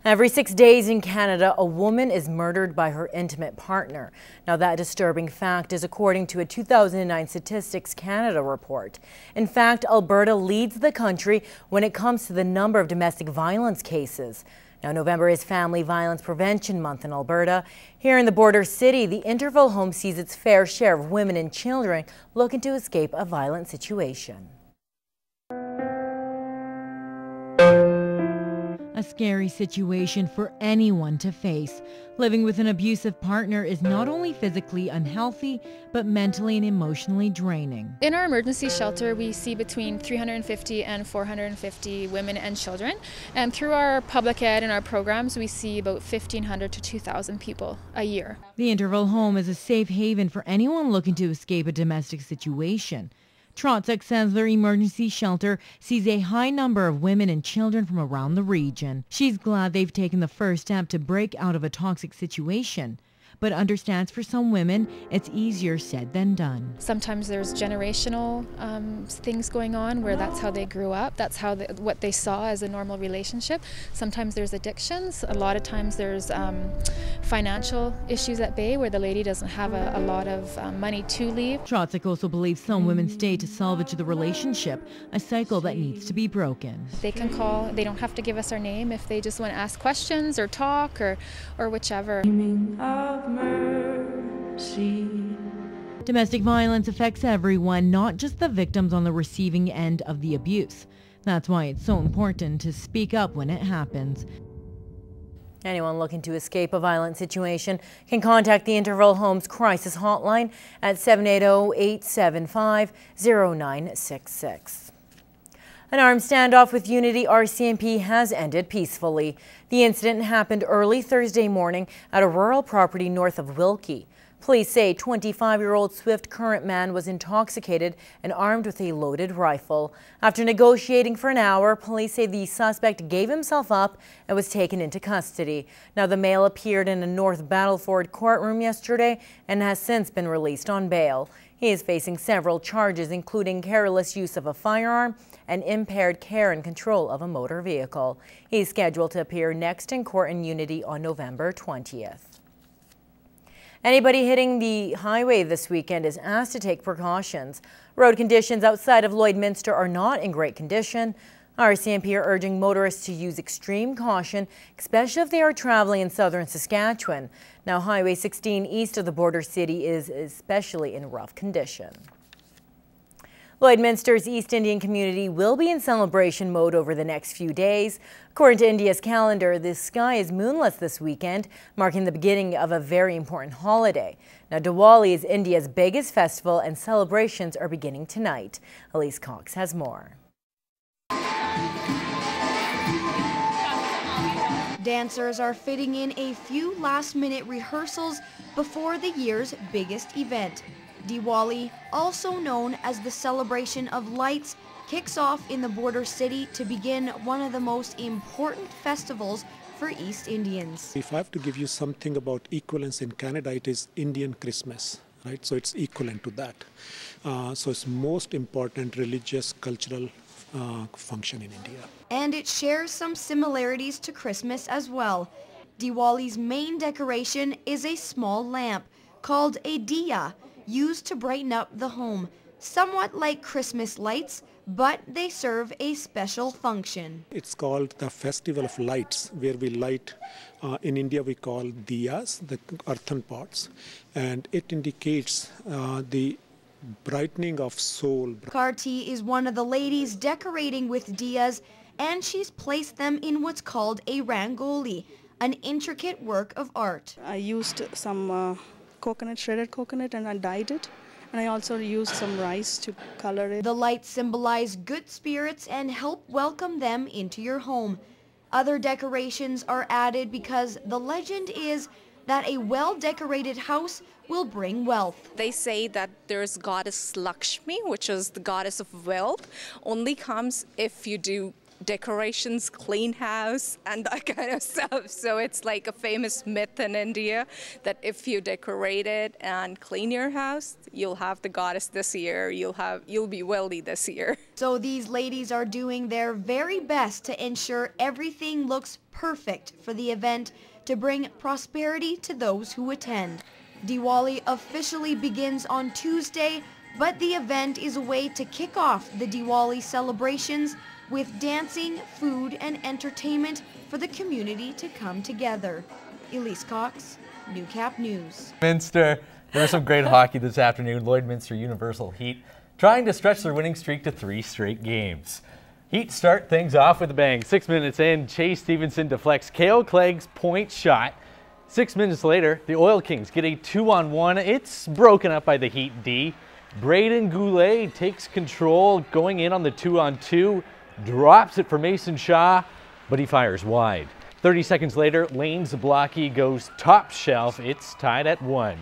Every 6 days in Canada, a woman is murdered by her intimate partner. Now, that disturbing fact is according to a 2009 Statistics Canada report. In fact, Alberta leads the country when it comes to the number of domestic violence cases. Now, November is Family Violence Prevention Month in Alberta. Here in the border city, the Interville home sees its fair share of women and children looking to escape a violent situation. A scary situation for anyone to face. Living with an abusive partner is not only physically unhealthy, but mentally and emotionally draining. In our emergency shelter, we see between 350 and 450 women and children. And through our public ed and our programs, we see about 1,500 to 2,000 people a year. The Interville home is a safe haven for anyone looking to escape a domestic situation. Trotsek-Sensler Emergency Shelter sees a high number of women and children from around the region. She's glad they've taken the first step to break out of a toxic situation, but understands for some women it's easier said than done. Sometimes there's generational things going on where that's how they grew up, that's how what they saw as a normal relationship. Sometimes there's addictions, a lot of times there's financial issues at bay where the lady doesn't have a lot of money to leave. Trotsek also believes some women stay to salvage the relationship, a cycle that needs to be broken. They can call, they don't have to give us our name if they just want to ask questions or talk or whichever. Mercy. Domestic violence affects everyone, not just the victims on the receiving end of the abuse. That's why it's so important to speak up when it happens. Anyone looking to escape a violent situation can contact the Interville Homes Crisis Hotline at 780-875-0966. An armed standoff with Unity RCMP has ended peacefully. The incident happened early Thursday morning at a rural property north of Wilkie. Police say 25-year-old Swift Current man was intoxicated and armed with a loaded rifle. After negotiating for an hour, police say the suspect gave himself up and was taken into custody. Now, the male appeared in a North Battleford courtroom yesterday and has since been released on bail. He is facing several charges, including careless use of a firearm and impaired care and control of a motor vehicle. He's scheduled to appear next in court in Unity on November 20th. Anybody hitting the highway this weekend is asked to take precautions. Road conditions outside of Lloydminster are not in great condition. RCMP are urging motorists to use extreme caution, especially if they are traveling in southern Saskatchewan. Now, Highway 16 east of the border city is especially in rough condition. Lloydminster's East Indian community will be in celebration mode over the next few days. According to India's calendar, the sky is moonless this weekend, marking the beginning of a very important holiday. Now, Diwali is India's biggest festival and celebrations are beginning tonight. Elise Cox has more. Dancers are fitting in a few last-minute rehearsals before the year's biggest event. Diwali, also known as the celebration of lights, kicks off in the border city to begin one of the most important festivals for East Indians. If I have to give you something about equivalence in Canada, it is Indian Christmas, right? So it's equivalent to that. So it's most important religious, cultural function in India. And it shares some similarities to Christmas as well. Diwali's main decoration is a small lamp called a diya, used to brighten up the home, somewhat like Christmas lights, but they serve a special function. It's called the Festival of Lights, where we light, in India we call diyas, the earthen pots, and it indicates the brightening of soul. Karti is one of the ladies decorating with diyas, and she's placed them in what's called a rangoli, an intricate work of art. I used some coconut, shredded coconut, and I dyed it. And I also used some rice to color it. The lights symbolize good spirits and help welcome them into your home. Other decorations are added because the legend is that a well-decorated house will bring wealth. They say that there's goddess Lakshmi, which is the goddess of wealth, only comes if you do decorations, clean house, and that kind of stuff. So it's like a famous myth in India that if you decorate it and clean your house, you'll have the goddess this year, you'll be wealthy this year. So these ladies are doing their very best to ensure everything looks perfect for the event to bring prosperity to those who attend. Diwali officially begins on Tuesday, but the event is a way to kick off the Diwali celebrations with dancing, food, and entertainment for the community to come together. Elise Cox, Newcap News. Minster, there was some great hockey this afternoon. Lloydminster Universal Heat trying to stretch their winning streak to 3 straight games. Heat start things off with a bang. 6 minutes in, Chase Stevenson deflects Cale Clegg's point shot. 6 minutes later, the Oil Kings get a 2-on-1. It's broken up by the Heat D. Braden Goulet takes control, going in on the 2-on-2, drops it for Mason Shaw, but he fires wide. 30 seconds later, Lane Zablocki goes top shelf. It's tied at 1.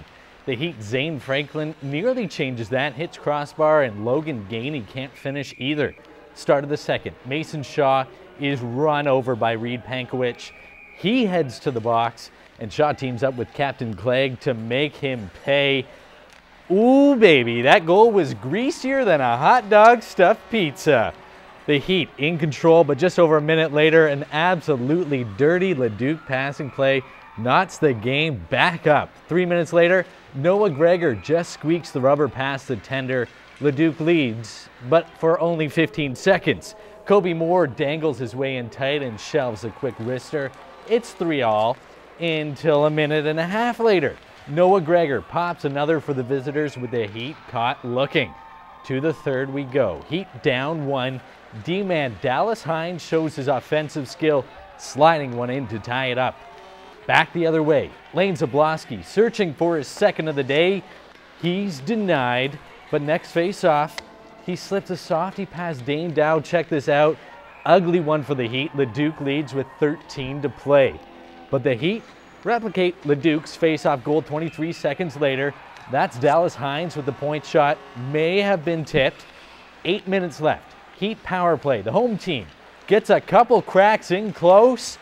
The Heat Zane Franklin nearly changes that, hits crossbar, and Logan Gainey can't finish either. Start of the second, Mason Shaw is run over by Reed Pankowicz. He heads to the box, and Shaw teams up with Captain Clegg to make him pay. Ooh, baby, that goal was greasier than a hot dog stuffed pizza. The Heat in control, but just over a minute later, an absolutely dirty Leduc passing play knots the game back up. 3 minutes later, Noah Gregor just squeaks the rubber past the tender. Leduc leads, but for only 15 seconds. Kobe Moore dangles his way in tight and shelves a quick wrister. It's 3-all until a minute and a half later. Noah Gregor pops another for the visitors with the Heat caught looking. To the third we go. Heat down 1. D-man Dallas Hines shows his offensive skill, sliding one in to tie it up. Back the other way, Lane Zablocki searching for his second of the day. He's denied, but next face-off, he slips a softie past Dane Dow. Check this out. Ugly one for the Heat. Leduc leads with 13 to play. But the Heat replicate Leduc's face-off goal 23 seconds later. That's Dallas Hines with the point shot. May have been tipped. 8 minutes left. Heat power play. The home team gets a couple cracks in close,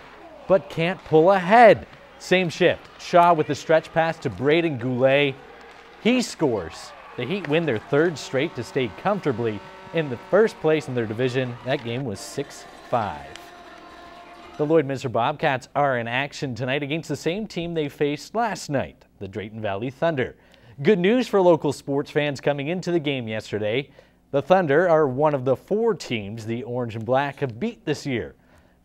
but can't pull ahead. Same shift. Shaw with the stretch pass to Braden Goulet. He scores. The Heat win their 3rd straight to stay comfortably in the first place in their division. That game was 6-5. The Lloydminster Bobcats are in action tonight against the same team they faced last night, the Drayton Valley Thunder. Good news for local sports fans coming into the game yesterday. The Thunder are one of the 4 teams the Orange and Black have beat this year.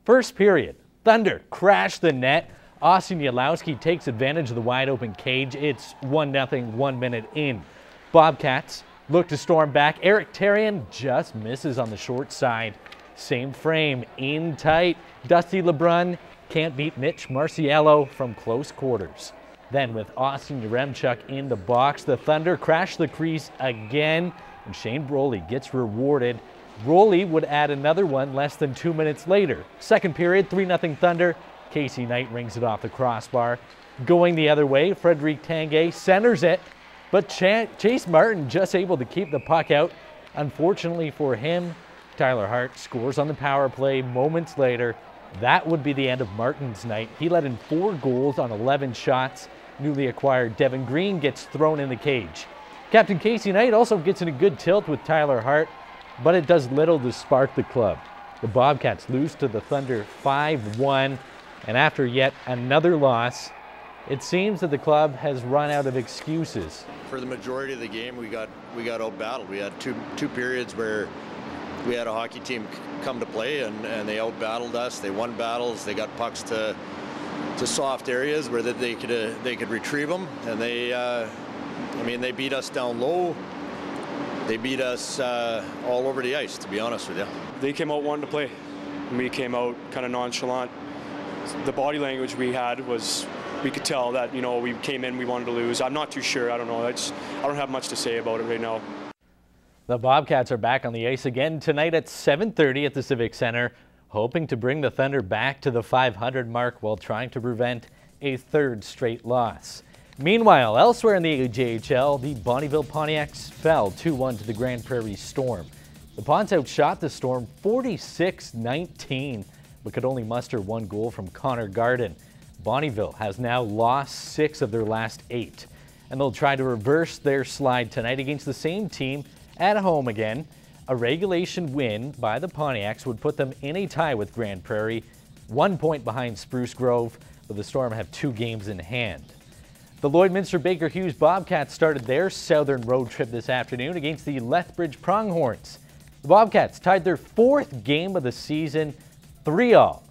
First period, Thunder crashed the net. Austin Yalowski takes advantage of the wide open cage. It's 1-0, 1 minute in. Bobcats look to storm back. Eric Tarian just misses on the short side. Same frame, in tight. Dusty LeBrun can't beat Mitch Marciello from close quarters. Then with Austin Yaremchuk in the box, the Thunder crash the crease again, and Shane Broly gets rewarded. Broly would add another one less than 2 minutes later. Second period, 3-0 Thunder. Casey Knight rings it off the crossbar. Going the other way, Frederic Tanguay centers it, but Chase Martin just able to keep the puck out. Unfortunately for him, Tyler Hart scores on the power play moments later. That would be the end of Martin's night. He let in 4 goals on 11 shots. Newly acquired Devin Green gets thrown in the cage. Captain Casey Knight also gets in a good tilt with Tyler Hart, but it does little to spark the club. The Bobcats lose to the Thunder 5-1, and after yet another loss, it seems that the club has run out of excuses. For the majority of the game, we got out-battled. We had two periods where we had a hockey team come to play, and they out-battled us. They won battles. They got pucks to soft areas where they could retrieve them, and they beat us down low. They beat us all over the ice, to be honest with you. They came out wanting to play, and we came out kind of nonchalant. The body language we had was, we could tell that, we came in, we wanted to lose. I'm not too sure. I don't know. I don't have much to say about it right now. The Bobcats are back on the ice again tonight at 7:30 at the Civic Center, hoping to bring the Thunder back to the 500 mark while trying to prevent a 3rd straight loss. Meanwhile, elsewhere in the AJHL, the Bonnyville Pontiacs fell 2-1 to the Grand Prairie Storm. The Ponts outshot the Storm 46-19, but could only muster 1 goal from Connor Garden. Bonnyville has now lost 6 of their last 8, and they'll try to reverse their slide tonight against the same team at home again. A regulation win by the Pontiacs would put them in a tie with Grand Prairie. 1 point behind Spruce Grove, but the Storm have 2 games in hand. The Lloydminster Baker Hughes Bobcats started their southern road trip this afternoon against the Lethbridge Pronghorns. The Bobcats tied their 4th game of the season, 3-all.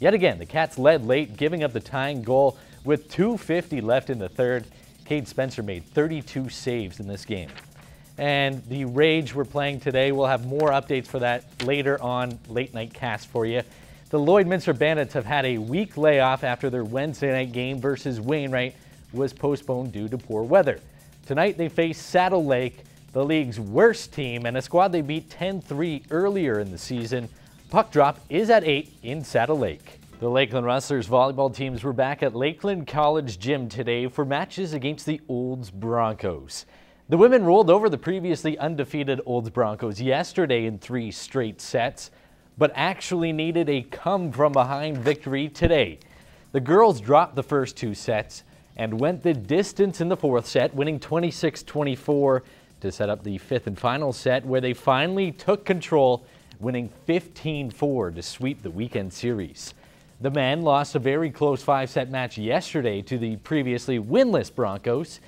Yet again, the Cats led late, giving up the tying goal with 2:50 left in the third. Cade Spencer made 32 saves in this game. And the Rage we're playing today, we'll have more updates for that later on late night cast for you. The Lloydminster Bandits have had a week layoff after their Wednesday night game versus Wainwright was postponed due to poor weather. Tonight they face Saddle Lake, the league's worst team, and a squad they beat 10-3 earlier in the season. Puck drop is at 8 in Saddle Lake. The Lakeland Rustlers volleyball teams were back at Lakeland College Gym today for matches against the Olds Broncos. The women rolled over the previously undefeated Olds Broncos yesterday in 3 straight sets, but actually needed a come-from-behind victory today. The girls dropped the first 2 sets and went the distance in the 4th set, winning 26-24 to set up the 5th and final set, where they finally took control, winning 15-4 to sweep the weekend series. The men lost a very close 5-set match yesterday to the previously winless Broncos.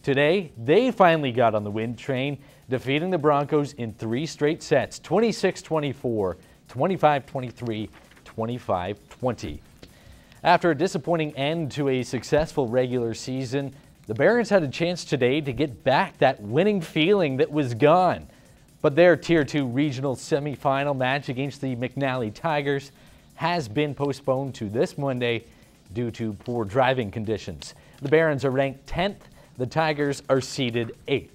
Today, they finally got on the win train, defeating the Broncos in 3 straight sets, 26-24, 25-23, 25-20. After a disappointing end to a successful regular season, the Barons had a chance today to get back that winning feeling that was gone. But their Tier 2 regional semifinal match against the McNally Tigers has been postponed to this Monday due to poor driving conditions. The Barons are ranked 10th. The Tigers are seeded 8th.